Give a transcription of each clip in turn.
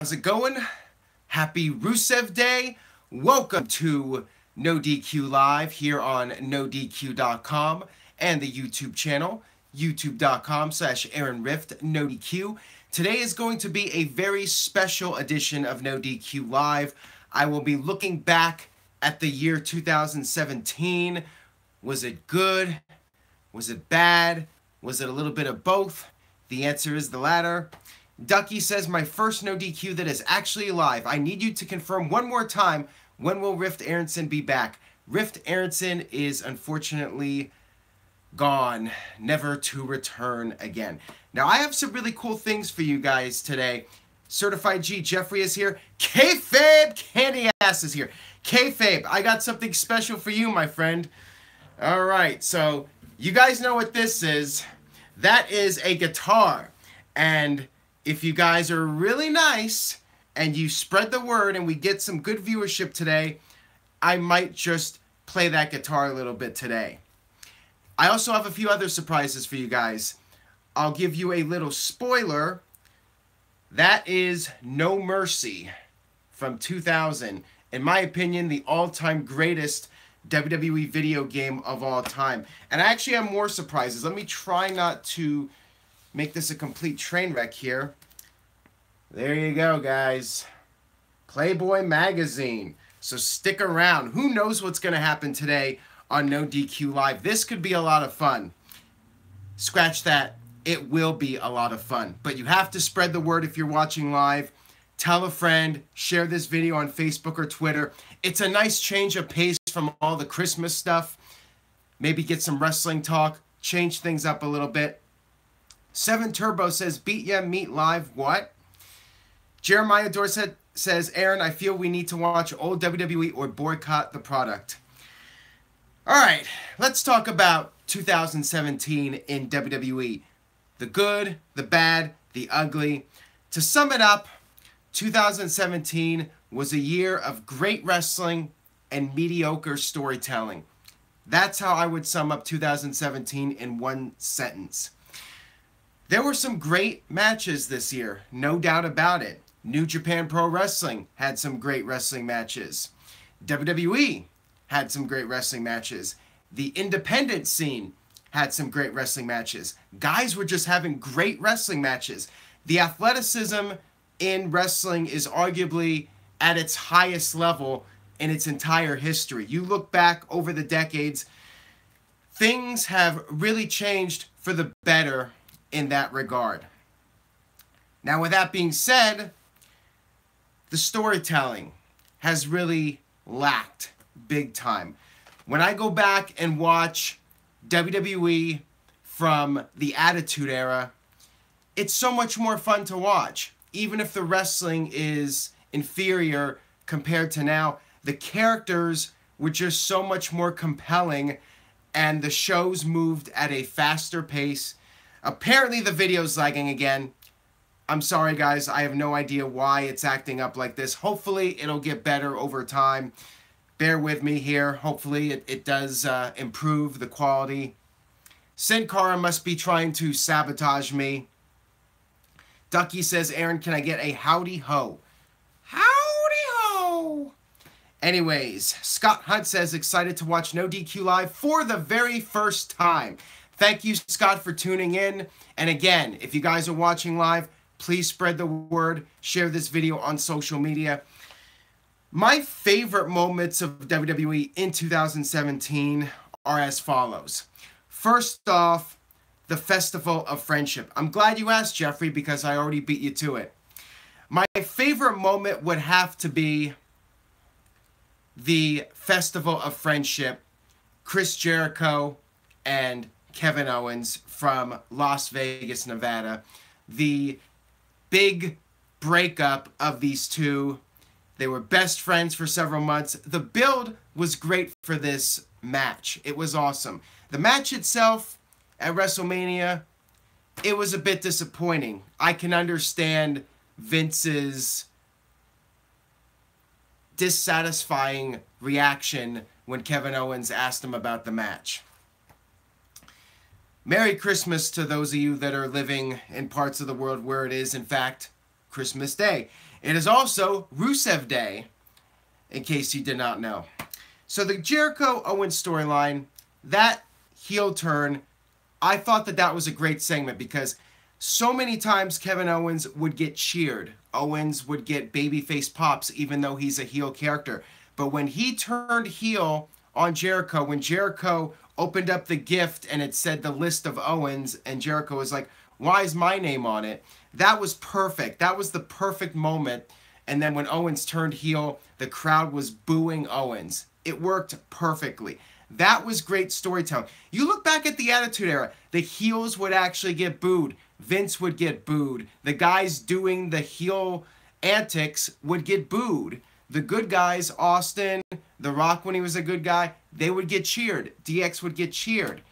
How's it going? Happy Rusev Day. Welcome to NoDQ Live here on NoDQ.com and the YouTube channel, youtube.com/AaronRift NoDQ. Today is going to be a very special edition of NoDQ Live. I will be looking back at the year 2017. Was it good? Was it bad? Was it a little bit of both? The answer is the latter. Ducky says, my first no DQ that is actually live. I need you to confirm one more time, when will Rift Aronson be back? Rift Aronson is unfortunately gone, never to return again. Now, I have some really cool things for you guys today. Certified G Jeffrey is here. Kayfabe Candy Ass is here. Kayfabe, I got something special for you, my friend. All right, so you guys know what this is. That is a guitar. And if you guys are really nice and you spread the word and we get some good viewership today, I might just play that guitar a little bit today. I also have a few other surprises for you guys. I'll give you a little spoiler. That is No Mercy from 2000. In my opinion, the all-time greatest WWE video game of all time. And I actually have more surprises. Let me try not to make this a complete train wreck here. There you go, guys. Playboy magazine. So stick around. Who knows what's going to happen today on No DQ Live? This could be a lot of fun. Scratch that. It will be a lot of fun. But you have to spread the word if you're watching live. Tell a friend. Share this video on Facebook or Twitter. It's a nice change of pace from all the Christmas stuff. Maybe get some wrestling talk. Change things up a little bit. 7 Turbo says, beat ya, meet live, what? Jeremiah Dorset says, Aaron, I feel we need to watch old WWE or boycott the product. All right, let's talk about 2017 in WWE. The good, the bad, the ugly. To sum it up, 2017 was a year of great wrestling and mediocre storytelling. That's how I would sum up 2017 in one sentence. There were some great matches this year, no doubt about it. New Japan Pro Wrestling had some great wrestling matches. WWE had some great wrestling matches. The independent scene had some great wrestling matches. Guys were just having great wrestling matches. The athleticism in wrestling is arguably at its highest level in its entire history. You look back over the decades, things have really changed for the better in that regard. Now, with that being said, the storytelling has really lacked big time. When I go back and watch WWE from the Attitude Era, it's so much more fun to watch. Even if the wrestling is inferior compared to now, the characters were just so much more compelling and the shows moved at a faster pace. Apparently the video's lagging again. I'm sorry, guys. I have no idea why it's acting up like this. Hopefully, it'll get better over time. Bear with me here. Hopefully, it does improve the quality. Sin Cara must be trying to sabotage me. Ducky says, Aaron, can I get a howdy ho? Howdy ho! Anyways, Scott Hunt says, excited to watch No DQ Live for the very first time. Thank you, Scott, for tuning in. And again, if you guys are watching live, please spread the word. Share this video on social media. My favorite moments of WWE in 2017 are as follows. First off, the Festival of Friendship. I'm glad you asked, Jeffrey, because I already beat you to it. My favorite moment would have to be the Festival of Friendship. Chris Jericho and Kevin Owens from Las Vegas, Nevada. The big breakup of these two. They were best friends for several months. The build was great for this match. It was awesome. The match itself at WrestleMania, it was a bit disappointing. I can understand Vince's dissatisfying reaction when Kevin Owens asked him about the match. Merry Christmas to those of you that are living in parts of the world where it is, in fact, Christmas Day. It is also Rusev Day, in case you did not know. So the Jericho-Owens storyline, that heel turn, I thought that that was a great segment because so many times Kevin Owens would get cheered. Owens would get babyface pops even though he's a heel character. But when he turned heel on Jericho, when Jericho opened up the gift and it said the list of Owens and Jericho was like, why is my name on it? That was perfect. That was the perfect moment. And then when Owens turned heel, the crowd was booing Owens. It worked perfectly. That was great storytelling. You look back at the Attitude Era, the heels would actually get booed. Vince would get booed. The guys doing the heel antics would get booed. The good guys, Austin, The Rock when he was a good guy, they would get cheered. DX would get cheered.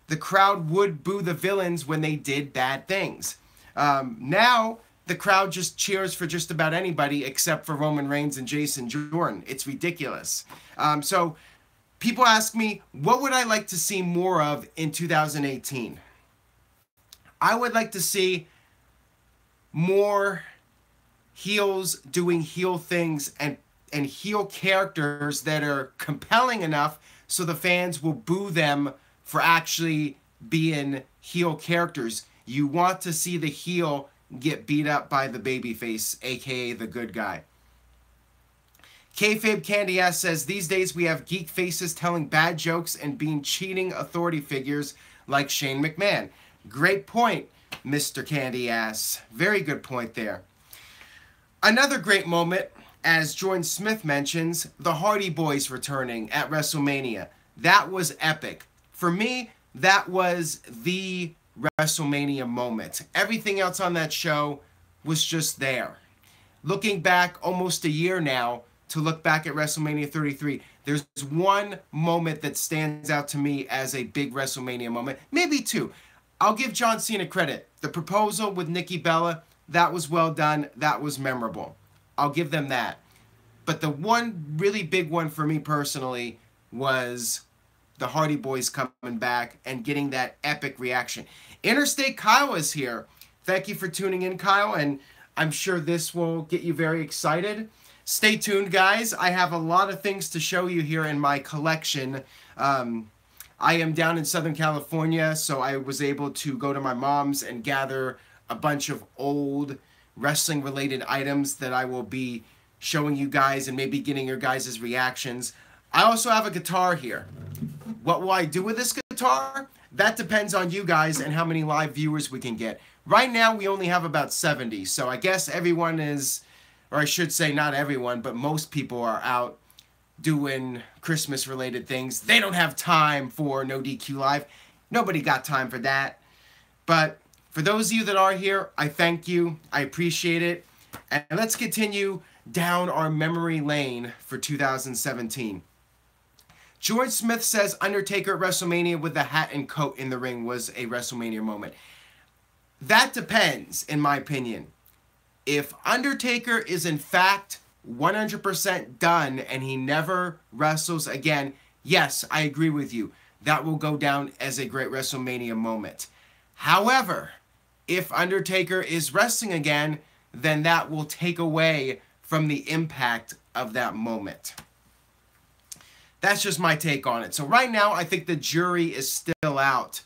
The crowd would boo the villains when they did bad things. Now, the crowd just cheers for just about anybody except for Roman Reigns and Jason Jordan. It's ridiculous. So people ask me, what would I like to see more of in 2018? I would like to see more heels doing heel things and heel characters that are compelling enough so the fans will boo them for actually being heel characters. You want to see the heel get beat up by the babyface, aka the good guy. Kayfabe Candy Ass says, these days we have geek faces telling bad jokes and being cheating authority figures like Shane McMahon. Great point, Mr. Candy Ass. Very good point there. Another great moment, as Jordan Smith mentions, the Hardy Boys returning at WrestleMania. That was epic. For me, that was the WrestleMania moment. Everything else on that show was just there. Looking back almost a year now, to look back at WrestleMania 33, there's one moment that stands out to me as a big WrestleMania moment. Maybe two. I'll give John Cena credit. The proposal with Nikki Bella, that was well done. That was memorable. I'll give them that. But the one really big one for me personally was the Hardy Boys coming back and getting that epic reaction. Interstate Kyle is here. Thank you for tuning in, Kyle, and I'm sure this will get you very excited. Stay tuned, guys. I have a lot of things to show you here in my collection. I am down in Southern California, so I was able to go to my mom's and gather a bunch of old wrestling-related items that I will be showing you guys and maybe getting your guys' reactions. I also have a guitar here. What will I do with this guitar? That depends on you guys and how many live viewers we can get. Right now, we only have about 70, so I guess everyone is, or I should say not everyone, but most people are out doing Christmas-related things. They don't have time for NoDQ Live. Nobody got time for that. But for those of you that are here, I thank you. I appreciate it. And let's continue down our memory lane for 2017. George Smith says Undertaker at WrestleMania with the hat and coat in the ring was a WrestleMania moment. That depends, in my opinion. If Undertaker is in fact 100% done and he never wrestles again, yes, I agree with you. That will go down as a great WrestleMania moment. However, if Undertaker is wrestling again, then that will take away from the impact of that moment. That's just my take on it. So right now, I think the jury is still out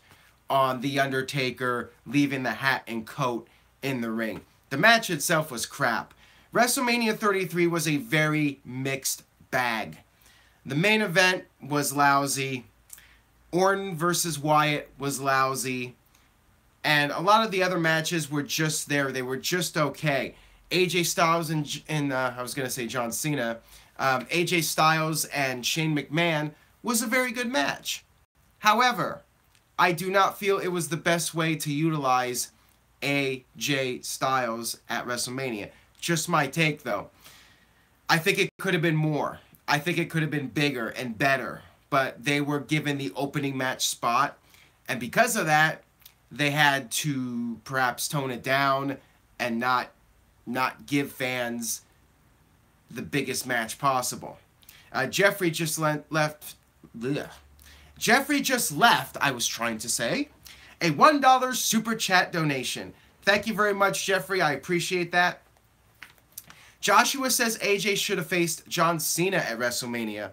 on The Undertaker leaving the hat and coat in the ring. The match itself was crap. WrestleMania 33 was a very mixed bag. The main event was lousy. Orton versus Wyatt was lousy. And a lot of the other matches were just there. They were just okay. AJ Styles and I was going to say John Cena. AJ Styles and Shane McMahon was a very good match. However, I do not feel it was the best way to utilize AJ Styles at WrestleMania. Just my take, though. I think it could have been more. I think it could have been bigger and better. But they were given the opening match spot. And because of that, they had to perhaps tone it down and not give fans the biggest match possible. Jeffrey just left. Jeffrey just left, I was trying to say, a $1 super chat donation. Thank you very much, Jeffrey. I appreciate that. Joshua says AJ should have faced John Cena at WrestleMania.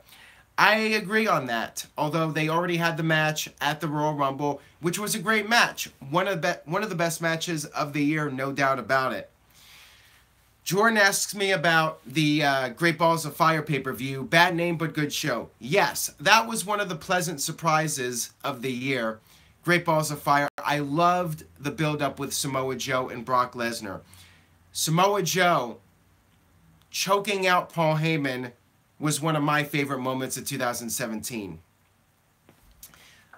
I agree on that, although they already had the match at the Royal Rumble, which was a great match. One of the best matches of the year, no doubt about it. Jordan asks me about the Great Balls of Fire pay-per-view. Bad name, but good show. Yes, that was one of the pleasant surprises of the year. Great Balls of Fire. I loved the build-up with Samoa Joe and Brock Lesnar. Samoa Joe choking out Paul Heyman was one of my favorite moments of 2017.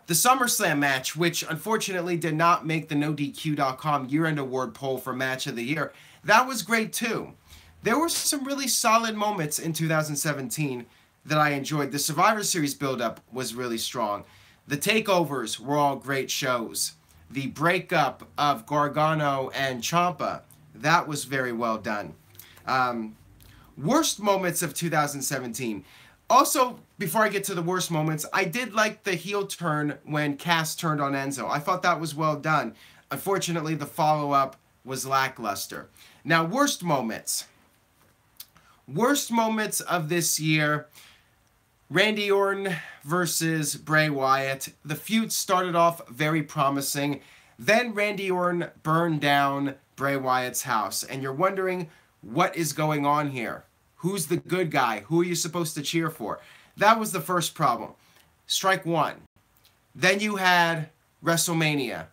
The SummerSlam match, which unfortunately did not make the NoDQ.com year-end award poll for Match of the Year, that was great too. There were some really solid moments in 2017 that I enjoyed. The Survivor Series build-up was really strong. The takeovers were all great shows. The breakup of Gargano and Ciampa, that was very well done. Worst moments of 2017. Also, before I get to the worst moments, I did like the heel turn when Cass turned on Enzo. I thought that was well done. Unfortunately, the follow-up was lackluster. Now, worst moments. Worst moments of this year. Randy Orton versus Bray Wyatt. The feud started off very promising. Then Randy Orton burned down Bray Wyatt's house. And you're wondering, what is going on here? Who's the good guy? Who are you supposed to cheer for? That was the first problem. Strike one. Then you had WrestleMania.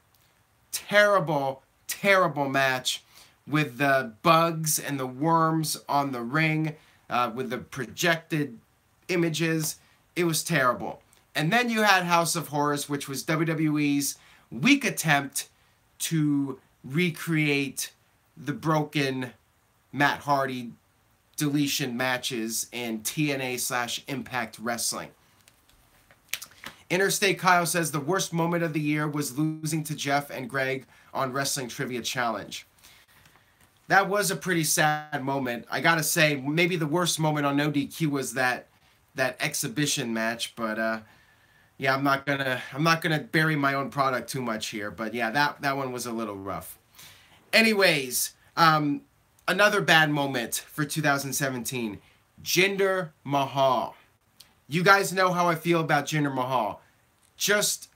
Terrible, terrible match with the bugs and the worms on the ring, with the projected images. It was terrible. And then you had House of Horrors, which was WWE's weak attempt to recreate the broken Matt Hardy deletion matches in TNA/Impact Wrestling. Interstate Kyle says the worst moment of the year was losing to Jeff and Greg on Wrestling Trivia Challenge. That was a pretty sad moment. I gotta say, maybe the worst moment on NoDQ was that exhibition match, but yeah, I'm not gonna bury my own product too much here, but yeah, that one was a little rough. Anyways, another bad moment for 2017, Jinder Mahal. You guys know how I feel about Jinder Mahal. Just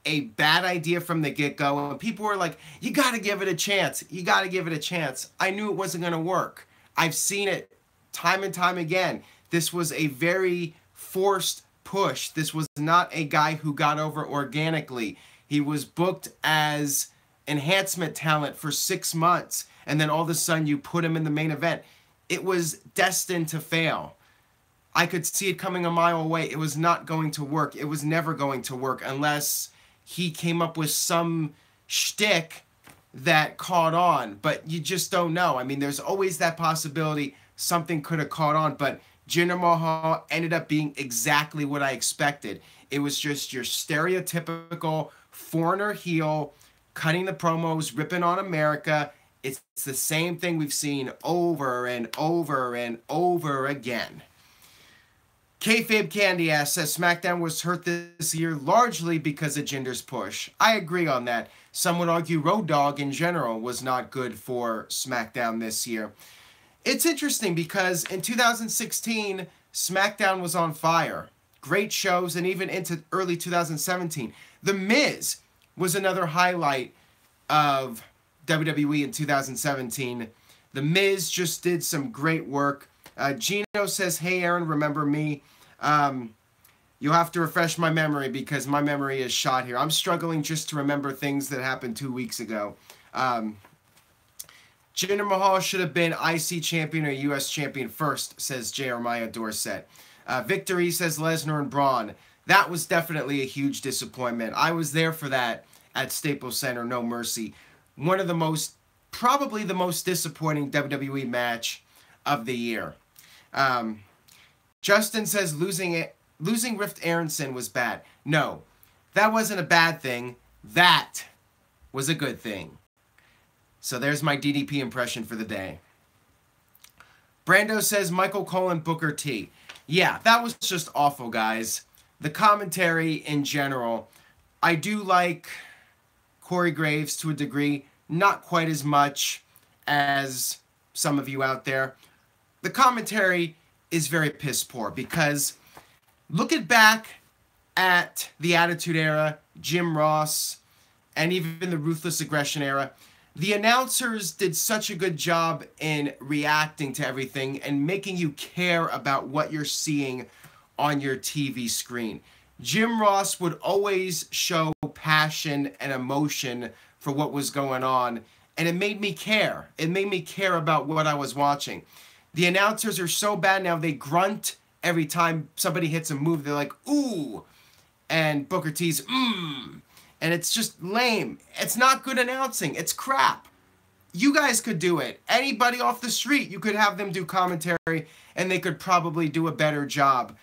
a bad idea from the get-go. And people were like, you got to give it a chance. You got to give it a chance. I knew it wasn't going to work. I've seen it time and time again. This was a very forced push. This was not a guy who got over organically. He was booked as enhancement talent for 6 months. And then all of a sudden you put him in the main event. It was destined to fail. I could see it coming a mile away. It was not going to work. It was never going to work unless he came up with some shtick that caught on. But you just don't know. I mean, there's always that possibility something could have caught on. But Jinder Mahal ended up being exactly what I expected. It was just your stereotypical foreigner heel, cutting the promos, ripping on America. It's the same thing we've seen over and over and over again. Kayfabe Candy Ass says SmackDown was hurt this year largely because of Jinder's push. I agree on that. Some would argue Road Dogg in general was not good for SmackDown this year. It's interesting because in 2016, SmackDown was on fire. Great shows, and even into early 2017. The Miz was another highlight of WWE in 2017. The Miz just did some great work. Gino says, hey, Aaron, remember me? You'll have to refresh my memory because my memory is shot here. I'm struggling just to remember things that happened 2 weeks ago. Jinder Mahal should have been IC champion or US champion first, says Jeremiah Dorset. Victory says Lesnar and Braun. That was definitely a huge disappointment. I was there for that at Staples Center, No Mercy. One of the most, probably the most disappointing WWE match of the year. Justin says losing Rift Aronson was bad. No, that wasn't a bad thing. That was a good thing. So there's my DDP impression for the day. Brando says Michael Cole and Booker T. Yeah, that was just awful, guys. The commentary in general, I do like Corey Graves to a degree. Not quite as much as some of you out there. the commentary is very piss poor because looking back at the Attitude Era, Jim Ross, and even the Ruthless Aggression Era, the announcers did such a good job in reacting to everything and making you care about what you're seeing on your TV screen. Jim Ross would always show passion and emotion for what was going on, and it made me care. It made me care about what I was watching. The announcers are so bad now, they grunt every time somebody hits a move. They're like, ooh, and Booker T's, and it's just lame. It's not good announcing. It's crap. You guys could do it. Anybody off the street, you could have them do commentary, and they could probably do a better job.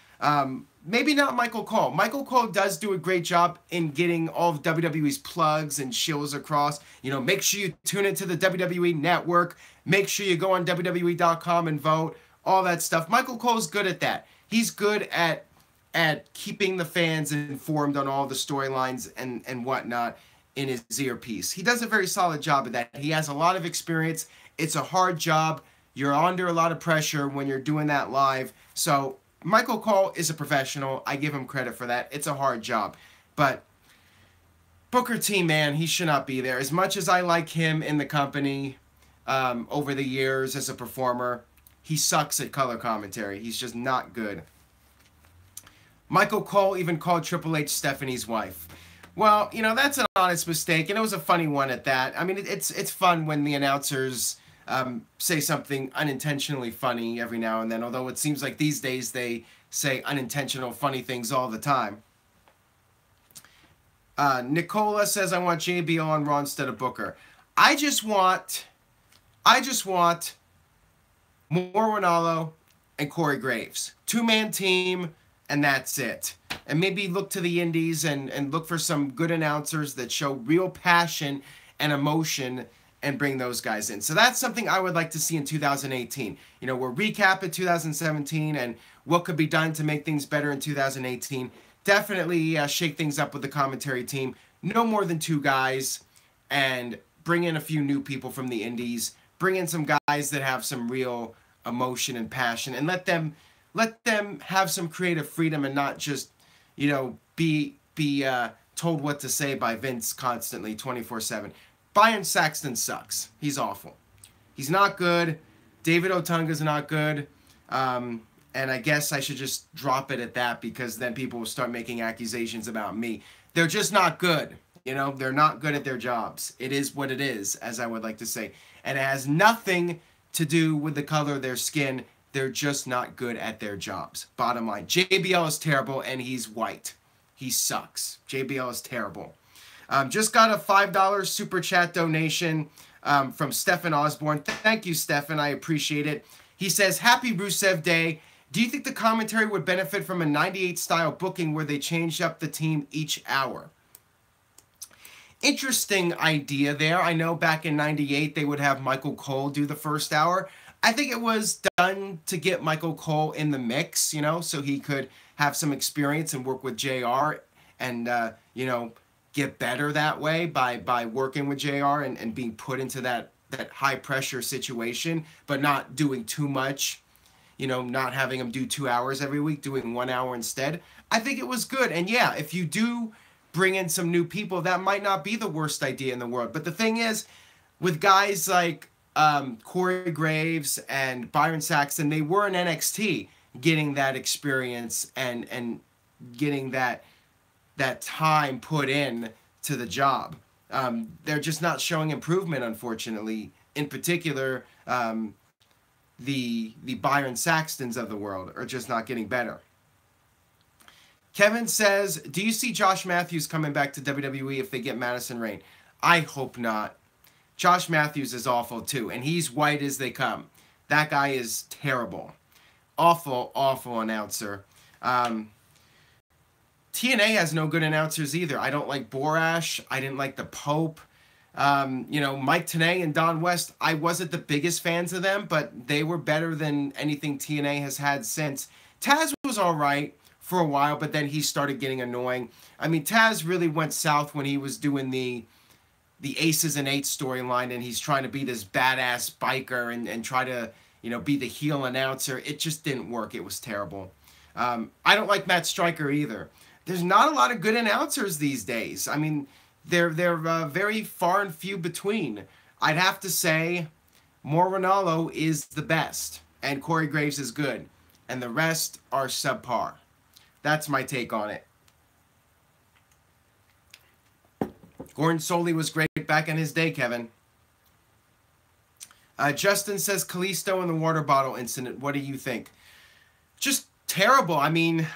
Maybe not Michael Cole. Michael Cole does do a great job in getting all of WWE's plugs and shills across. You know, make sure you tune into the WWE Network. Make sure you go on WWE.com and vote. All that stuff. Michael Cole's good at that. He's good at keeping the fans informed on all the storylines and whatnot in his earpiece. He does a very solid job of that. He has a lot of experience. It's a hard job. You're under a lot of pressure when you're doing that live. So Michael Cole is a professional. I give him credit for that. It's a hard job. But Booker T, man, he should not be there. As much as I like him in the company over the years as a performer, he sucks at color commentary. He's just not good. Michael Cole even called Triple H Stephanie's wife. Well, you know, that's an honest mistake, and it was a funny one at that. I mean, it's fun when the announcers say something unintentionally funny every now and then, although it seems like these days they say unintentional funny things all the time. Nicola says, I want JBL on Raw instead of Booker. I just want more Ronaldo and Corey Graves. Two-man team, and that's it. And maybe look to the indies and look for some good announcers that show real passion and emotion and bring those guys in. So that's something I would like to see in 2018. You know, we're recapping 2017 and what could be done to make things better in 2018. Definitely shake things up with the commentary team. No more than 2 guys, and bring in a few new people from the indies. Bring in some guys that have some real emotion and passion, and let them have some creative freedom and not just, you know, be told what to say by Vince constantly 24/7. Byron Saxton sucks. He's awful. He's not good. David Otunga's not good. And I guess I should just drop it at that, because then people will start making accusations about me. They're just not good. You know, they're not good at their jobs. It is what it is, as I would like to say. And it has nothing to do with the color of their skin. They're just not good at their jobs. Bottom line. JBL is terrible, and he's white. He sucks. JBL is terrible. Just got a $5 super chat donation from Stephen Osborne. Thank you, Stephen. I appreciate it. He says, Happy Rusev Day. Do you think the commentary would benefit from a 98 style booking where they changed up the team each hour? Interesting idea there. I know back in 98 they would have Michael Cole do the first hour. I think it was done to get Michael Cole in the mix, you know, so he could have some experience and work with JR and, you know, get better that way by working with JR and being put into that high pressure situation, but not doing too much, you know, not having him do 2 hours every week, doing 1 hour instead. I think it was good. And yeah, if you do bring in some new people, that might not be the worst idea in the world. But the thing is, with guys like Corey Graves and Byron Saxton, they were in NXT getting that experience and getting that time put in to the job. They're just not showing improvement, unfortunately. In particular, the Byron Saxtons of the world are just not getting better. Kevin says, do you see Josh Matthews coming back to WWE if they get Madison Rayne? I hope not. Josh Matthews is awful too, and he's white as they come. That guy is terrible. Awful, awful announcer. TNA has no good announcers either. I don't like Borash. I didn't like the Pope. You know, Mike Tenay and Don West, I wasn't the biggest fans of them, but they were better than anything TNA has had since. Taz was all right for a while, but then he started getting annoying. I mean, Taz really went south when he was doing the Aces and Eights storyline, and he's trying to be this badass biker and try to, be the heel announcer. It just didn't work. It was terrible. I don't like Matt Stryker either. There's not a lot of good announcers these days. I mean, they're very far and few between. I'd have to say Mauro Ranallo is the best, and Corey Graves is good, and the rest are subpar. That's my take on it. Gordon Soley was great back in his day, Kevin. Justin says Kalisto and the water bottle incident. What do you think? Just terrible. I mean,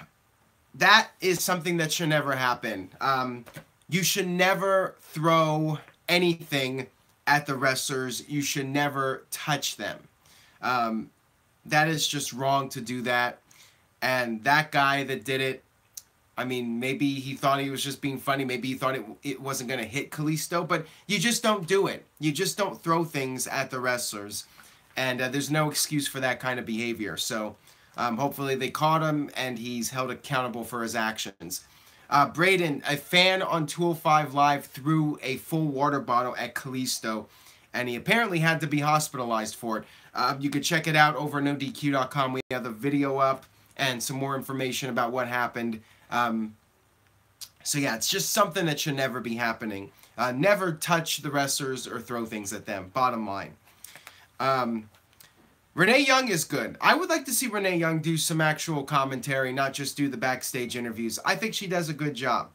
that is something that should never happen. You should never throw anything at the wrestlers. You should never touch them. That is just wrong to do that. And that guy that did it, I mean, maybe he thought he was just being funny. Maybe he thought it wasn't going to hit Kalisto. But you just don't do it. You just don't throw things at the wrestlers. And there's no excuse for that kind of behavior. So hopefully they caught him and he's held accountable for his actions. Braden, a fan on 205 Live, threw a full water bottle at Kalisto. And he apparently had to be hospitalized for it. You could check it out over at NoDQ.com. We have the video up and some more information about what happened. So yeah, it's just something that should never be happening. Never touch the wrestlers or throw things at them, bottom line. Renee Young is good. I would like to see Renee Young do some actual commentary, not just do the backstage interviews. I think she does a good job.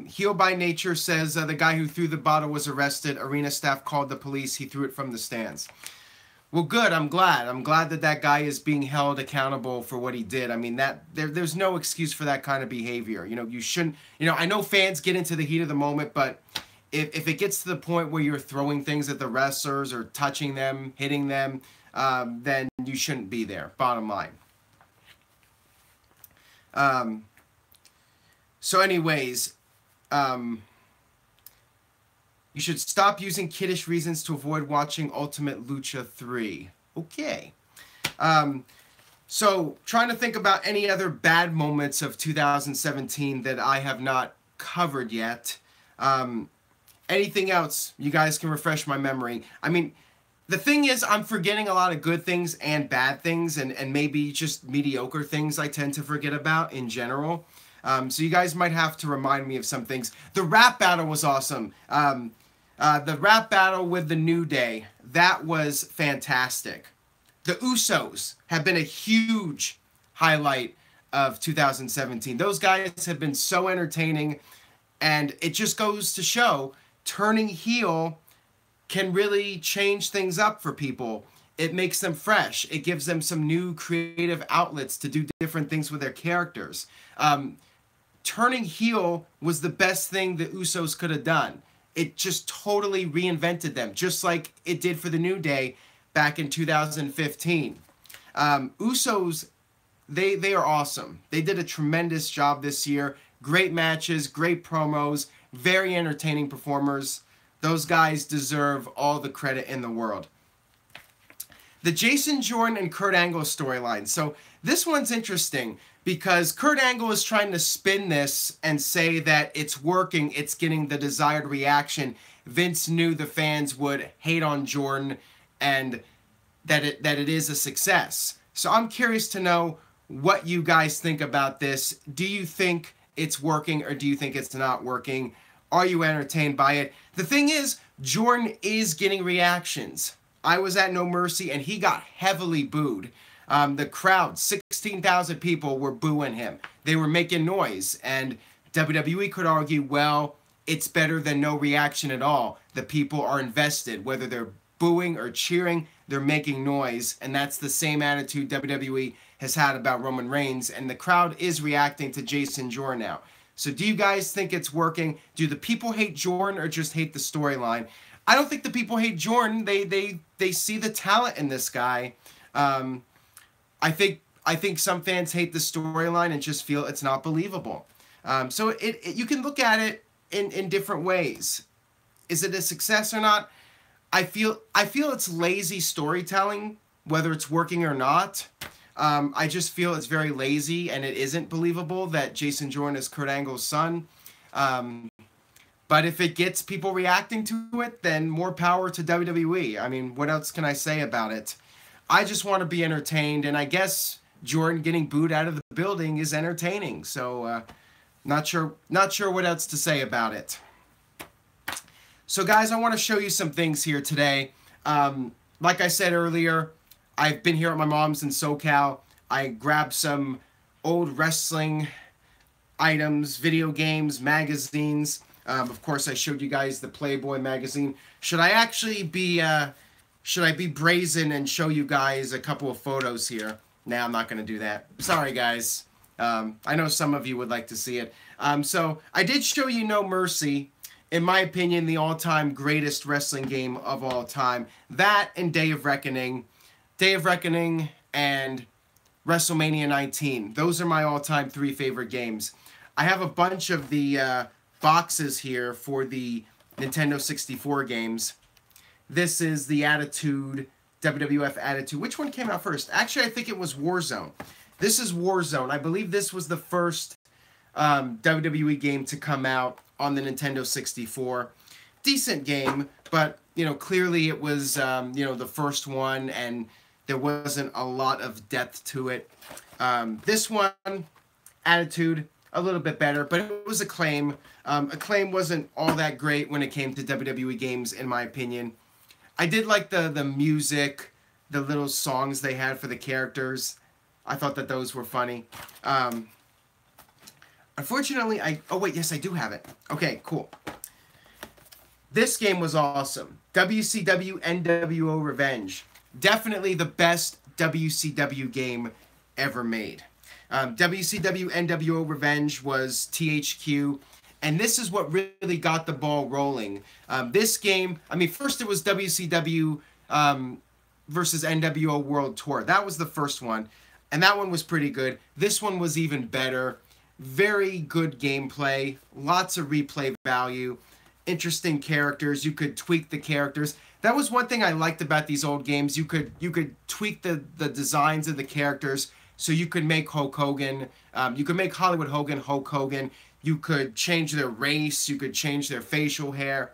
Heel by Nature says the guy who threw the bottle was arrested. Arena staff called the police. He threw it from the stands. Well, good. I'm glad. I'm glad that that guy is being held accountable for what he did. I mean, there's no excuse for that kind of behavior. You shouldn't. I know fans get into the heat of the moment, but if it gets to the point where you're throwing things at the wrestlers or touching them, hitting them, then you shouldn't be there. Bottom line. So anyways, you should stop using kiddish reasons to avoid watching Ultimate Lucha 3. Okay. So trying to think about any other bad moments of 2017 that I have not covered yet. Anything else? You guys can refresh my memory. I mean, the thing is, I'm forgetting a lot of good things and bad things, and maybe just mediocre things I tend to forget about in general. So you guys might have to remind me of some things. The rap battle was awesome. The rap battle with the New Day, that was fantastic. The Usos have been a huge highlight of 2017. Those guys have been so entertaining, and it just goes to show turning heel can really change things up for people. It makes them fresh. It gives them some new creative outlets to do different things with their characters. Turning heel was the best thing the Usos could have done. It just totally reinvented them, just like it did for the New Day back in 2015. Usos, they are awesome. They did a tremendous job this year. Great matches, great promos, very entertaining performers. Those guys deserve all the credit in the world. The Jason Jordan and Kurt Angle storyline. So this one's interesting because Kurt Angle is trying to spin this and say that it's working, it's getting the desired reaction. Vince knew the fans would hate on Jordan and that it is a success. So I'm curious to know what you guys think about this. Do you think it's working or do you think it's not working? Are you entertained by it? The thing is, Jordan is getting reactions. I was at No Mercy and he got heavily booed. The crowd, 16,000 people were booing him. They were making noise. And WWE could argue, well, it's better than no reaction at all. The people are invested. Whether they're booing or cheering, they're making noise. And that's the same attitude WWE has had about Roman Reigns. And the crowd is reacting to Jason Jordan now. So do you guys think it's working? Do the people hate Jordan or just hate the storyline? I don't think the people hate Jordan. They see the talent in this guy. I think some fans hate the storyline and just feel it's not believable. So you can look at it in different ways. Is it a success or not? I feel it's lazy storytelling, whether it's working or not. I just feel it's very lazy and it isn't believable that Jason Jordan is Kurt Angle's son. But if it gets people reacting to it, then more power to WWE. I mean, what else can I say about it? I just want to be entertained, and I guess Jordan getting booed out of the building is entertaining. So, not sure what else to say about it. So, guys, I want to show you some things here today. Like I said earlier, I've been here at my mom's in SoCal. I grabbed some old wrestling items, video games, magazines. Of course, I showed you guys the Playboy magazine. Should I be brazen and show you guys a couple of photos here? Nah, I'm not going to do that. Sorry, guys. I know some of you would like to see it. So I did show you No Mercy. In my opinion, the all-time greatest wrestling game of all time. That and Day of Reckoning. Day of Reckoning and WrestleMania 19. Those are my all-time 3 favorite games. I have a bunch of the boxes here for the Nintendo 64 games. This is the Attitude, WWF Attitude. Which one came out first? Actually, I think it was Warzone. This is Warzone. I believe this was the first WWE game to come out on the Nintendo 64. Decent game, but, you know, clearly it was, you know, the first one, and there wasn't a lot of depth to it. This one, Attitude, a little bit better, but it was Acclaim. Acclaim wasn't all that great when it came to WWE games, in my opinion. I did like the music, the little songs they had for the characters. I thought that those were funny. Unfortunately, oh wait, yes, I do have it. Okay, cool. This game was awesome. WCW NWO Revenge. Definitely the best WCW game ever made. WCW NWO Revenge was THQ, and this is what really got the ball rolling. This game, I mean, first it was WCW versus NWO World Tour. That was the first one, and that one was pretty good. This one was even better. Very good gameplay, lots of replay value, interesting characters. You could tweak the characters. That was one thing I liked about these old games. You could tweak the designs of the characters, so you could make Hulk Hogan, you could make Hollywood Hogan Hulk Hogan. You could change their race, you could change their facial hair.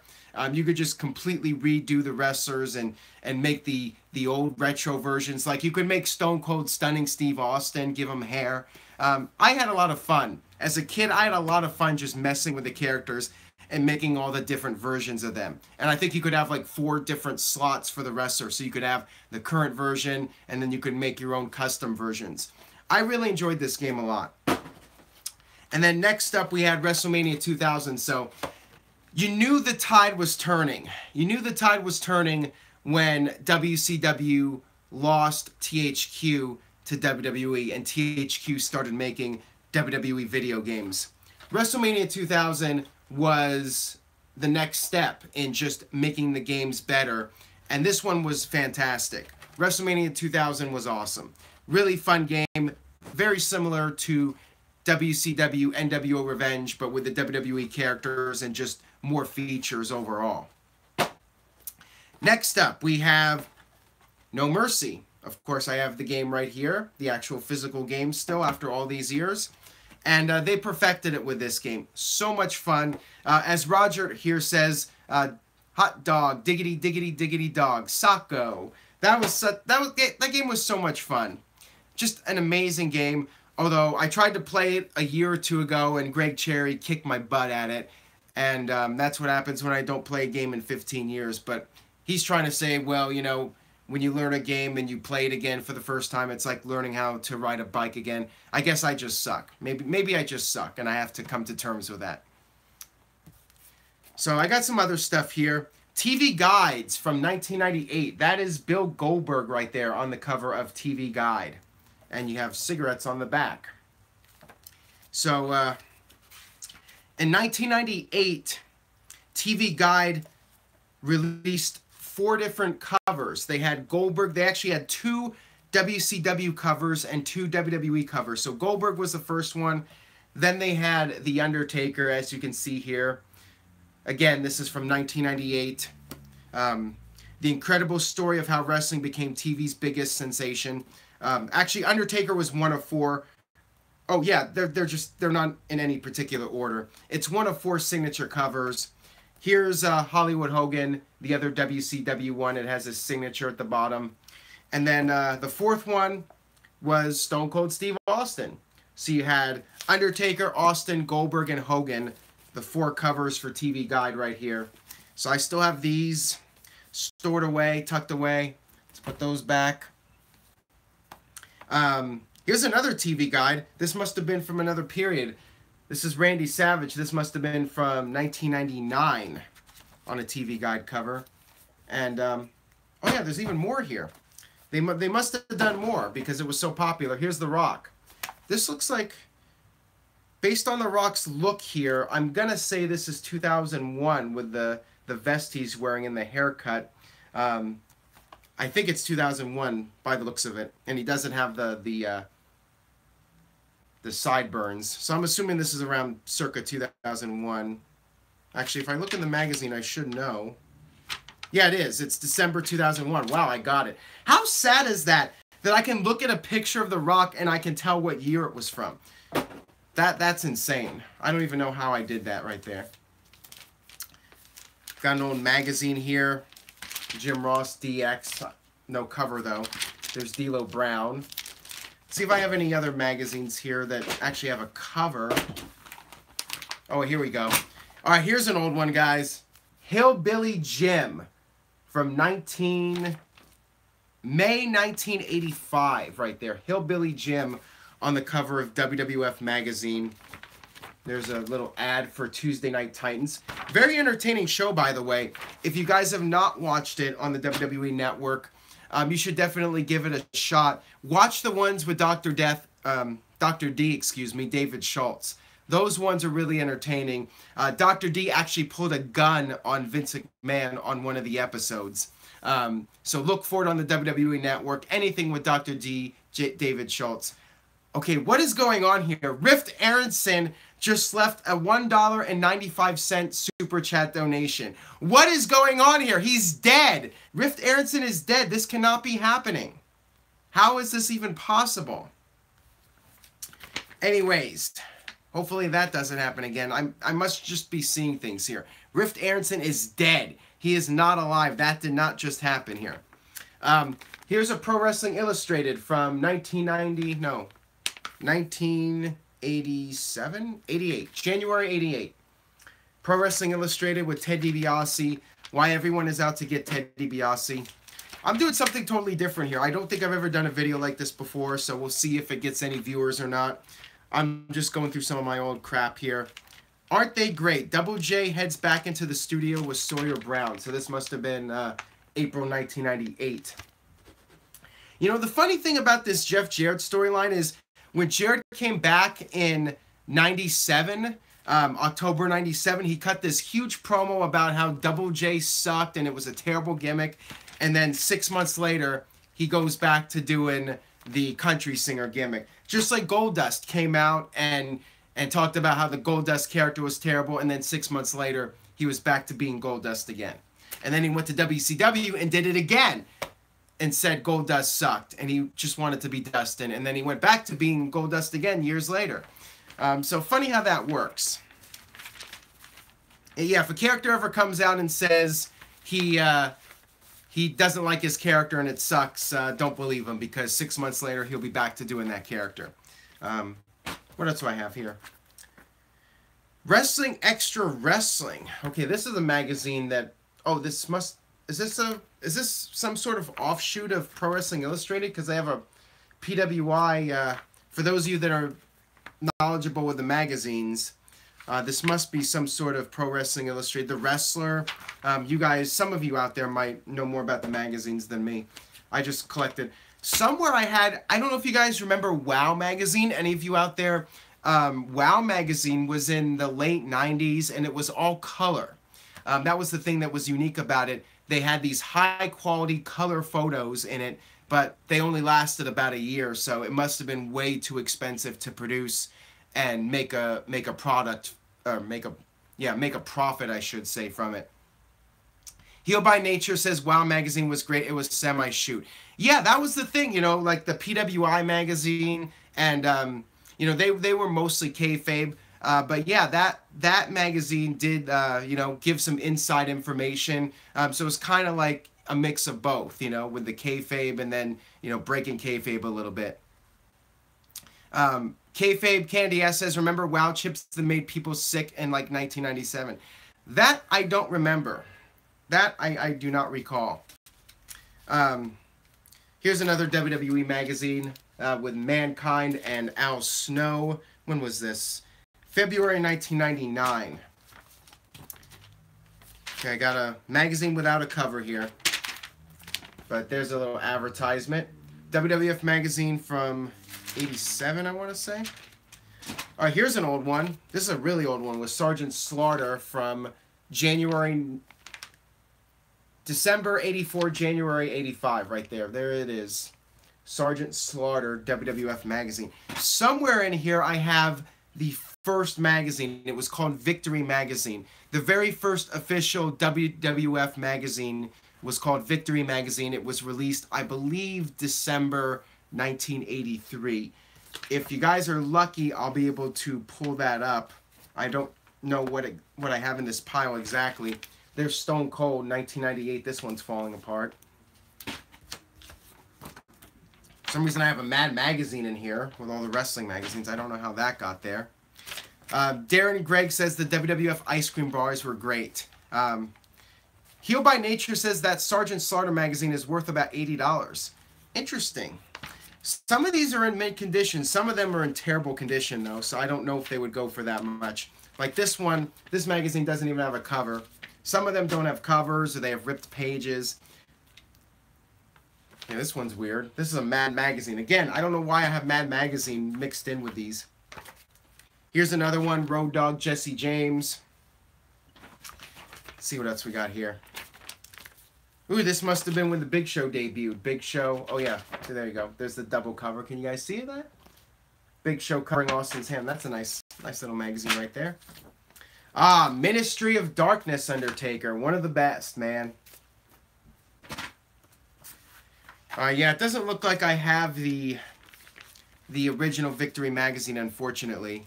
You could just completely redo the wrestlers and make the old retro versions. Like, you could make Stone Cold Stunning Steve Austin, give him hair. I had a lot of fun. As a kid, I had a lot of fun just messing with the characters and making all the different versions of them. And I think you could have like 4 different slots for the wrestler. So you could have the current version, and then you could make your own custom versions. I really enjoyed this game a lot. And then next up, we had WrestleMania 2000. So you knew the tide was turning. You knew the tide was turning when WCW lost THQ to WWE, and THQ started making WWE video games. WrestleMania 2000 was the next step in just making the games better, and this one was fantastic. WrestleMania 2000 was awesome. Really fun game, very similar to WCW NWO Revenge, but with the WWE characters and just more features overall. Next up, we have No Mercy. Of course, I have the game right here, the actual physical game still after all these years. And they perfected it with this game. So much fun. As Roger here says, hot dog, diggity, diggity, diggity dog, Socko. That game was so much fun. Just an amazing game. Although I tried to play it a year or 2 ago, and Greg Cherry kicked my butt at it. And that's what happens when I don't play a game in 15 years. But he's trying to say, well, you know, when you learn a game and you play it again for the first time, it's like learning how to ride a bike again. I guess I just suck. Maybe I just suck, and I have to come to terms with that. So I got some other stuff here. TV Guides from 1998. That is Bill Goldberg right there on the cover of TV Guide. And you have cigarettes on the back. So in 1998, TV Guide released 4 different covers. They had Goldberg. They actually had 2 WCW covers and 2 WWE covers. So Goldberg was the first one. Then they had The Undertaker, as you can see here. Again, this is from 1998. The incredible story of how wrestling became TV's biggest sensation. Actually, Undertaker was one of 4. Oh yeah, they're not in any particular order. It's one of 4 signature covers. Here's Hollywood Hogan, the other WCW one. It has his signature at the bottom. And then the fourth one was Stone Cold Steve Austin. So you had Undertaker, Austin, Goldberg, and Hogan, the 4 covers for TV Guide right here. So I still have these stored away, tucked away. Let's put those back. Here's another TV Guide. This must have been from another period. This is Randy Savage. This must have been from 1999 on a TV Guide cover. And, oh yeah, there's even more here. They must have done more because it was so popular. Here's The Rock. This looks like, based on The Rock's look here, I'm going to say this is 2001 with the vest he's wearing and the haircut. I think it's 2001 by the looks of it. And he doesn't have the sideburns. So I'm assuming this is around circa 2001. Actually, if I look in the magazine, I should know. Yeah, it is. It's December 2001. Wow, I got it. How sad is that? That I can look at a picture of The Rock and I can tell what year it was from. That's insane. I don't even know how I did that right there. Got an old magazine here. Jim Ross DX. No cover, though. There's D'Lo Brown. See if I have any other magazines here that actually have a cover. Oh, here we go. All right, here's an old one, guys. Hillbilly Jim from May 1985, right there. Hillbilly Jim on the cover of WWF magazine. There's a little ad for Tuesday Night Titans. Very entertaining show, by the way. If you guys have not watched it on the WWE Network, you should definitely give it a shot. Watch the ones with Dr. D, David Schultz. Those ones are really entertaining. Dr. D actually pulled a gun on Vince McMahon on one of the episodes. So look for it on the WWE Network. Anything with Dr. D, David Schultz. Okay, what is going on here? Rift Aronson just left a $1.95 super chat donation. What is going on here? He's dead. Rift Aronson is dead. This cannot be happening. How is this even possible? Anyways, hopefully that doesn't happen again. I must just be seeing things here. Rift Aronson is dead. He is not alive. That did not just happen here. Here's a Pro Wrestling Illustrated from 1987? 88. January 88. Pro Wrestling Illustrated with Ted DiBiase. Why everyone is out to get Ted DiBiase. I'm doing something totally different here. I don't think I've ever done a video like this before, so we'll see if it gets any viewers or not. I'm just going through some of my old crap here. Aren't they great? Double J heads back into the studio with Sawyer Brown. So this must have been April 1998. You know, the funny thing about this Jeff Jarrett storyline is when Jarrett came back in 97, October 97, he cut this huge promo about how Double J sucked and it was a terrible gimmick. And then 6 months later, he goes back to doing the country singer gimmick. Just like Goldust came out and talked about how the Goldust character was terrible, and then 6 months later, he was back to being Goldust again. And then he went to WCW and did it again and said Goldust sucked, and he just wanted to be Dustin, and then he went back to being Goldust again years later. So funny how that works. Yeah, if a character ever comes out and says he doesn't like his character and it sucks, don't believe him, because 6 months later, he'll be back to doing that character. What else do I have here? Wrestling Extra Wrestling. Okay, this is a magazine that... Oh, this must... Is this some sort of offshoot of Pro Wrestling Illustrated? Because they have a PWI... for those of you that are knowledgeable with the magazines, this must be some sort of Pro Wrestling Illustrated. The Wrestler. You guys, some of you out there might know more about the magazines than me. I just collected... Somewhere I had, I don't know if you guys remember WOW Magazine. Any of you out there? WOW Magazine was in the late 90s and it was all color. That was the thing that was unique about it. They had these high quality color photos in it, but they only lasted about a year, so it must have been way too expensive to produce and make a product, or make a profit, I should say, from it. Heel by Nature says WOW Magazine was great. It was semi-shoot. Yeah, that was the thing, you know, like the PWI magazine, and you know, they were mostly kayfabe. But yeah, that magazine did, you know, give some inside information. So it's kind of like a mix of both, you know, with the kayfabe and then, you know, breaking kayfabe a little bit. Kayfabe Candy S says, remember WoW chips that made people sick in like 1997? That I don't remember. That I do not recall. Here's another WWE magazine with Mankind and Al Snow. When was this? February 1999. Okay, I got a magazine without a cover here. But there's a little advertisement. WWF magazine from 87, I want to say. All right, here's an old one. This is a really old one with Sergeant Slaughter from December 84, January 85, right there. There it is. Sergeant Slaughter, WWF magazine. Somewhere in here I have the first magazine. It was called Victory Magazine. The very first official WWF magazine was called Victory Magazine. It was released, I believe, December 1983. If you guys are lucky, I'll be able to pull that up. I don't know what I have in this pile exactly. There's Stone Cold, 1998. This one's falling apart. For some reason I have a Mad Magazine in here with all the wrestling magazines. I don't know how that got there. Darren Gregg says the WWF ice cream bars were great. Heel by Nature says that Sergeant Slaughter magazine is worth about $80. Interesting. Some of these are in mint condition. Some of them are in terrible condition, though, so I don't know if they would go for that much. Like this one, this magazine doesn't even have a cover. Some of them don't have covers, or they have ripped pages. Yeah, this one's weird. This is a Mad Magazine. Again, I don't know why I have Mad Magazine mixed in with these. Here's another one, Road Dogg Jesse James. Let's see what else we got here. Ooh, this must have been when the Big Show debuted. Big Show. Oh, yeah. So there you go. There's the double cover. Can you guys see that? Big Show covering Austin's hand. That's a nice little magazine right there. Ah, Ministry of Darkness Undertaker. One of the best, man. Yeah, it doesn't look like I have the original Victory magazine, unfortunately.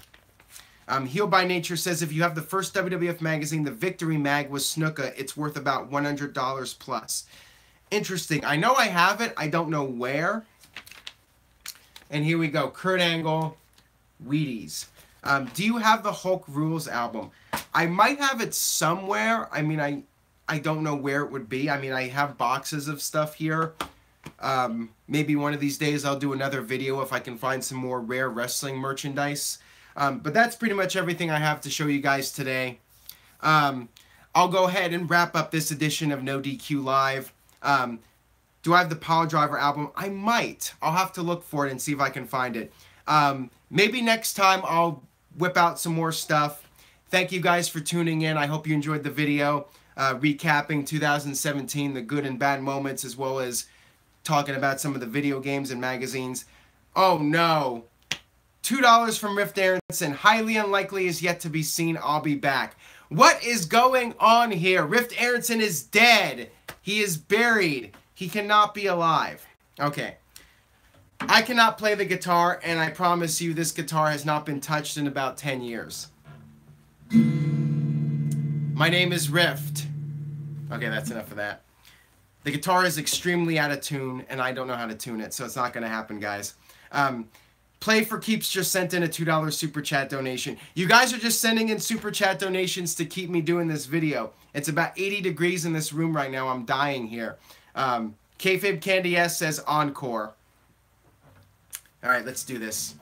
Heel by Nature says if you have the first WWF magazine, the Victory mag was Snuka, it's worth about $100 plus. Interesting. I know I have it. I don't know where. And here we go. Kurt Angle, Wheaties. Do you have the Hulk Rules album? I might have it somewhere. I mean, I don't know where it would be. I mean, I have boxes of stuff here. Maybe one of these days I'll do another video if I can find some more rare wrestling merchandise. But that's pretty much everything I have to show you guys today. I'll go ahead and wrap up this edition of NoDQ Live. Do I have the Power Driver album? I might. I'll have to look for it and see if I can find it. Maybe next time I'll whip out some more stuff. Thank you guys for tuning in. I hope you enjoyed the video. Recapping 2017, the good and bad moments, as well as talking about some of the video games and magazines. Oh no. $2 from Rift Aronson. Highly unlikely is yet to be seen. I'll be back. What is going on here? Rift Aronson is dead. He is buried. He cannot be alive. Okay. I cannot play the guitar, and I promise you this guitar has not been touched in about 10 years. My name is Rift. Okay, that's enough of that. The guitar is extremely out of tune, and I don't know how to tune it, so it's not going to happen, guys. Play for Keeps just sent in a $2 Super Chat donation. You guys are just sending in Super Chat donations to keep me doing this video. It's about 80 degrees in this room right now. I'm dying here. Kayfabe Candy S says Encore. Alright, let's do this.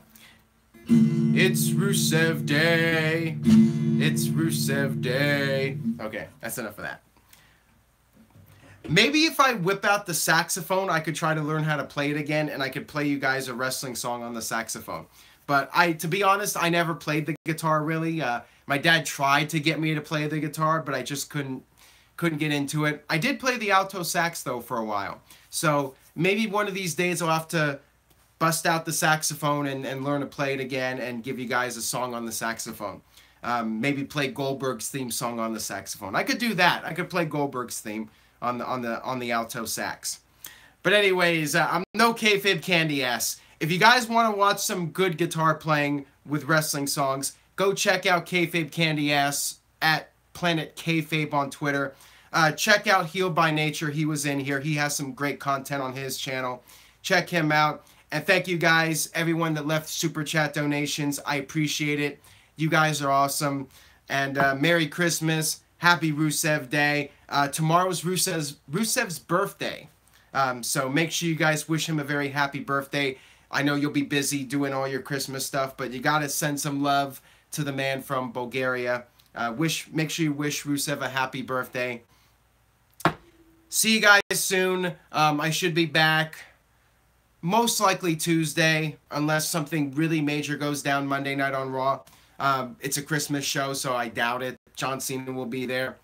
It's Rusev Day. It's Rusev Day. Okay, that's enough of that. Maybe if I whip out the saxophone, I could try to learn how to play it again, and I could play you guys a wrestling song on the saxophone. But to be honest, I never played the guitar really. My dad tried to get me to play the guitar, but I just couldn't get into it. I did play the alto sax though for a while. So maybe one of these days I'll have to bust out the saxophone and learn to play it again and give you guys a song on the saxophone. Maybe play Goldberg's theme song on the saxophone. I could do that. I could play Goldberg's theme on the alto sax. But anyways, I'm no kayfabe candy ass. If you guys want to watch some good guitar playing with wrestling songs, Go check out Kayfabe Candy Ass at Planet Kayfabe on Twitter. Check out Healed by Nature. He was in here. He has some great content on his channel. Check him out. And thank you guys, everyone that left Super Chat donations. I appreciate it. You guys are awesome. And Merry Christmas. Happy Rusev Day. Tomorrow's Rusev's birthday. So make sure you guys wish him a very happy birthday. I know you'll be busy doing all your Christmas stuff, but you got to send some love to the man from Bulgaria. Make sure you wish Rusev a happy birthday. See you guys soon. I should be back most likely Tuesday, unless something really major goes down Monday night on Raw. It's a Christmas show, so I doubt it. John Cena will be there.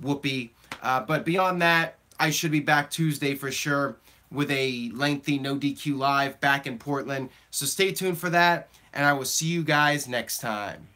Whoopee. But beyond that, I should be back Tuesday for sure with a lengthy No DQ Live back in Portland. So stay tuned for that, and I will see you guys next time.